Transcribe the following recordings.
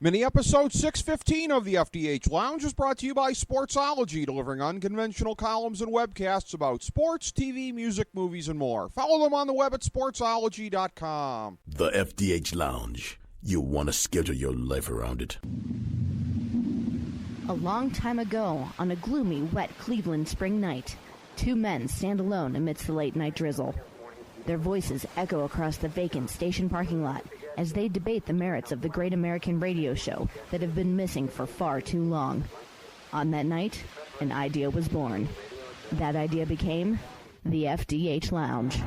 Mini episode 615 of the FDH Lounge is brought to you by Sportsology, delivering unconventional columns and webcasts about sports, TV, music, movies, and more. Follow them on the web at sportsology.com. The FDH Lounge. You want to schedule your life around it. A long time ago, on a gloomy, wet Cleveland spring night, two men stand alone amidst the late-night drizzle. Their voices echo across the vacant station parking lot as they debate the merits of the great American radio show that have been missing for far too long. On that night, an idea was born. That idea became the FDH Lounge.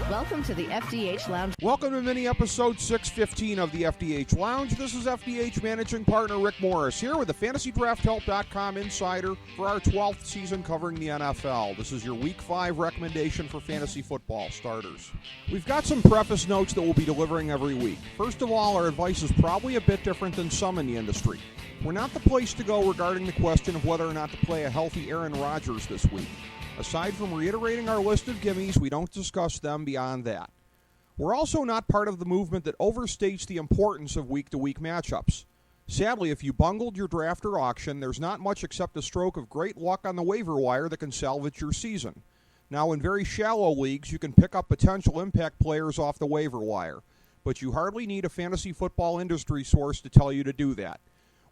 Welcome to the FDH Lounge. Welcome to mini episode 615 of the FDH Lounge. This is FDH managing partner Rick Morris here with the FantasyDraftHelp.com insider for our 12th season covering the NFL. This is your Week 5 recommendation for fantasy football starters. We've got some preface notes that we'll be delivering every week. First of all, our advice is probably a bit different than some in the industry. We're not the place to go regarding the question of whether or not to play a healthy Aaron Rodgers this week. Aside from reiterating our list of gimmies, we don't discuss them beyond that. We're also not part of the movement that overstates the importance of week-to-week matchups. Sadly, if you bungled your draft or auction, there's not much except a stroke of great luck on the waiver wire that can salvage your season. Now, in very shallow leagues, you can pick up potential impact players off the waiver wire, but you hardly need a fantasy football industry source to tell you to do that.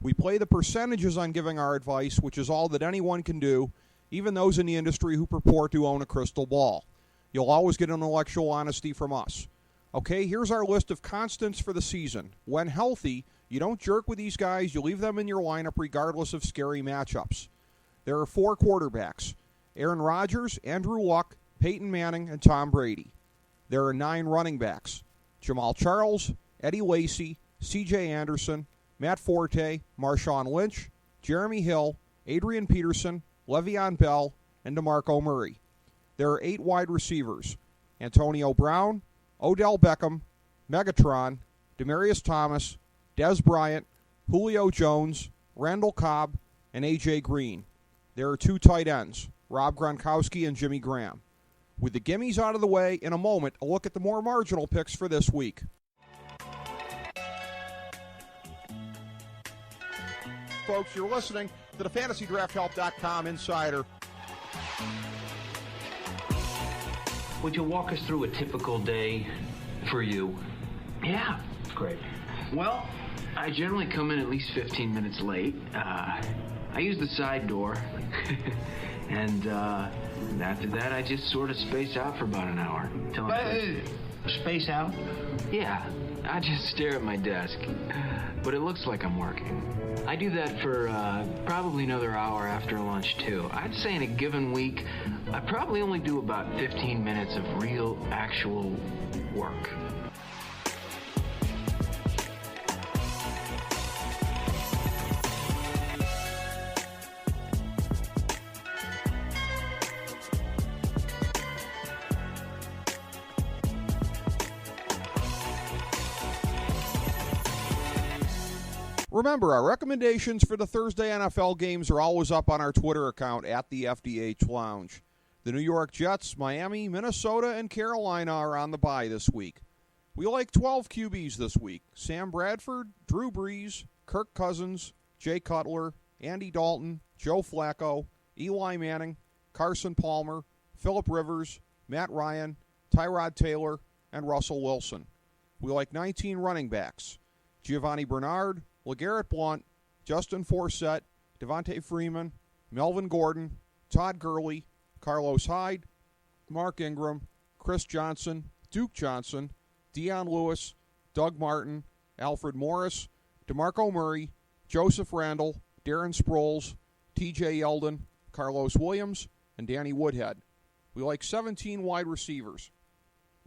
We play the percentages on giving our advice, which is all that anyone can do, even those in the industry who purport to own a crystal ball. You'll always get intellectual honesty from us. Okay, here's our list of constants for the season. When healthy, you don't jerk with these guys. You leave them in your lineup regardless of scary matchups. There are 4 quarterbacks: Aaron Rodgers, Andrew Luck, Peyton Manning, and Tom Brady. There are 9 running backs: Jamal Charles, Eddie Lacy, C.J. Anderson, Matt Forte, Marshawn Lynch, Jeremy Hill, Adrian Peterson, Le'Veon Bell, and DeMarco Murray. There are 8 wide receivers: Antonio Brown, Odell Beckham, Megatron, Demaryius Thomas, Dez Bryant, Julio Jones, Randall Cobb, and A.J. Green. There are 2 tight ends: Rob Gronkowski and Jimmy Graham. With the gimmies out of the way, in a moment, a look at the more marginal picks for this week. Folks, you're listening to the FantasyDraftHelp.com insider. Would you walk us through a typical day for you? Yeah, great. Well, I generally come in at least 15 minutes late. I use the side door. and after that, I just sort of space out for about an hour. Space out? Yeah, I just stare at my desk. But it looks like I'm working. I do that for probably another hour after lunch, too. I'd say in a given week, I probably only do about 15 minutes of real, actual work. Remember, our recommendations for the Thursday NFL games are always up on our Twitter account at the FDH Lounge. The New York Jets, Miami, Minnesota, and Carolina are on the bye this week. We like 12 QBs this week: Sam Bradford, Drew Brees, Kirk Cousins, Jay Cutler, Andy Dalton, Joe Flacco, Eli Manning, Carson Palmer, Phillip Rivers, Matt Ryan, Tyrod Taylor, and Russell Wilson. We like 19 running backs: Giovanni Bernard, LeGarrette Blount, Justin Forsett, Devontae Freeman, Melvin Gordon, Todd Gurley, Carlos Hyde, Mark Ingram, Chris Johnson, Duke Johnson, Dion Lewis, Doug Martin, Alfred Morris, DeMarco Murray, Joseph Randle, Darren Sproles, TJ Yeldon, Carlos Williams, and Danny Woodhead. We like 17 wide receivers: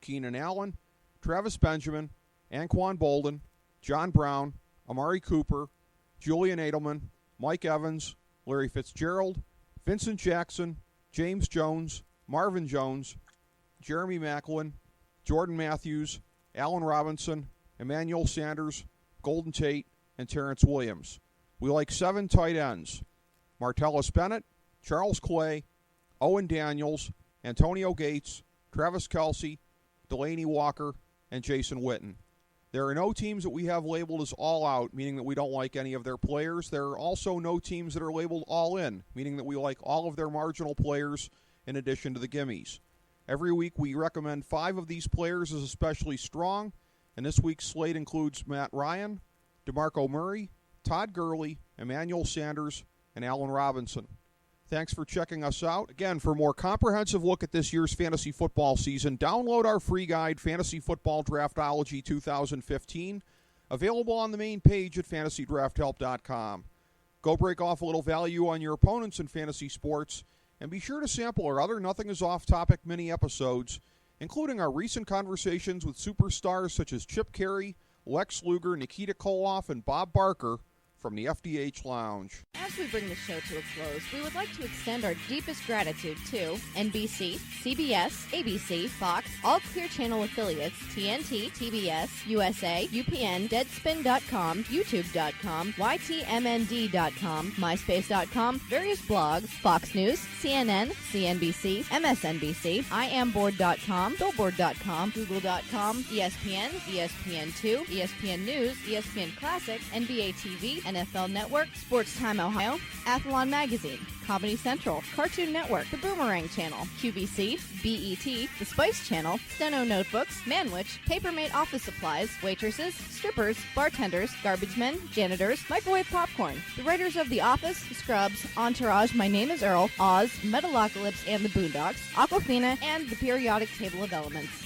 Keenan Allen, Travis Benjamin, Anquan Bolden, John Brown, Amari Cooper, Julian Edelman, Mike Evans, Larry Fitzgerald, Vincent Jackson, James Jones, Marvin Jones, Jeremy Maclin, Jordan Matthews, Allen Robinson, Emmanuel Sanders, Golden Tate, and Terrence Williams. We like 7 tight ends: Martellus Bennett, Charles Clay, Owen Daniels, Antonio Gates, Travis Kelce, Delaney Walker, and Jason Witten. There are no teams that we have labeled as all out, meaning that we don't like any of their players. There are also no teams that are labeled all in, meaning that we like all of their marginal players in addition to the gimmies. Every week we recommend 5 of these players as especially strong, and this week's slate includes Matt Ryan, DeMarco Murray, Todd Gurley, Emmanuel Sanders, and Allen Robinson. Thanks for checking us out. Again, for a more comprehensive look at this year's fantasy football season, download our free guide, Fantasy Football Draftology 2015, available on the main page at fantasydrafthelp.com. Go break off a little value on your opponents in fantasy sports, and be sure to sample our other Nothing Is Off Topic mini episodes, including our recent conversations with superstars such as Chip Carey, Lex Luger, Nikita Koloff, and Bob Barker from the FDH Lounge. As we bring the show to a close, we would like to extend our deepest gratitude to NBC, CBS, ABC, Fox, all Clear Channel affiliates, TNT, TBS, USA, UPN, Deadspin.com, YouTube.com, YTMND.com, MySpace.com, various blogs, Fox News, CNN, CNBC, MSNBC, IamBoard.com, Billboard.com, Google.com, ESPN, ESPN2, ESPN News, ESPN Classic, NBA TV, NFL Network, Sports Time Ohio, Athlon Magazine, Comedy Central, Cartoon Network, The Boomerang Channel, QVC, BET, The Spice Channel, Steno Notebooks, Manwich, Papermate Office Supplies, waitresses, strippers, bartenders, garbage men, janitors, microwave popcorn, the writers of The Office, Scrubs, Entourage, My Name is Earl, Oz, Metalocalypse and the Boondocks, Aquafina, and the periodic table of elements.